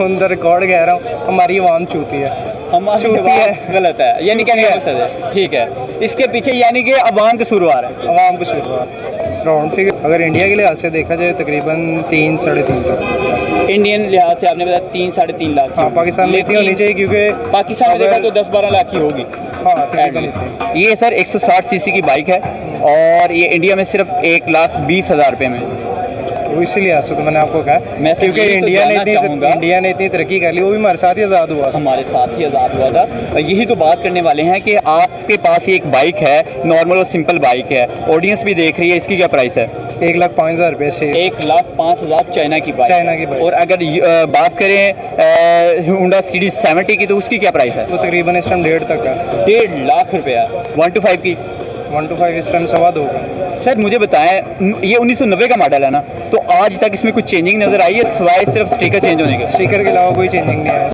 On the record कह रहा हूँ, हमारी आवाम चूती है। हमारी चूती आवाम है। गलत है, यानी कहने का मकसद है। ठीक है, इसके पीछे यानी कि अवाम के शुरुआत है। आवाम को शुरुआत राउंड फिगर अगर इंडिया के लिहाज से देखा जाए तकरीबन 3 साढ़े 3 तक। इंडियन लिहाज से आपने बताया 3-3.5 लाख की हाँ, होगी। पाकिस्तान में इतनी होनी चाहिए क्योंकि पाकिस्तान में देखा अगर- तो 10-12 लाख की होगी। हाँ तकरीबन इतनी। ये सर 160 सीसी की बाइक है और ये इंडिया में सिर्फ 1,20,000 रुपये में। वो इसी लिहाज से तो मैंने आपको कहा मैं सिर्फ क्योंकि यही तो इंडिया ने जानना इतनी तरक्की कर ली, वो भी हमारे साथ ही आज़ाद हुआ। हमारे साथ ही आज़ाद हुआ था। यही तो बात करने वाले हैं कि आपके पास ये एक बाइक है, नॉर्मल और सिंपल बाइक है, ऑडियंस भी देख रही है, इसकी क्या प्राइस है? 1,05,000 रुपये से 1,05,000 चाइना की बाइक। चाइना की बाइक। और अगर बात करें होंडा सीरीज 70 की तो उसकी क्या प्राइस है? वो तकरीबन इस टाइम 1.5 तक है। 1.5 लाख रुपया। 1 to 5 की 1 to 5 इस टाइम 2.25 का। सर मुझे बताएं, ये 1990 का मॉडल है ना, तो आज तक इसमें कुछ चेंजिंग नज़र आई है सिवाय सिर्फ स्टिकर चेंज होने के? स्टिकर के अलावा कोई चेंजिंग नहीं है।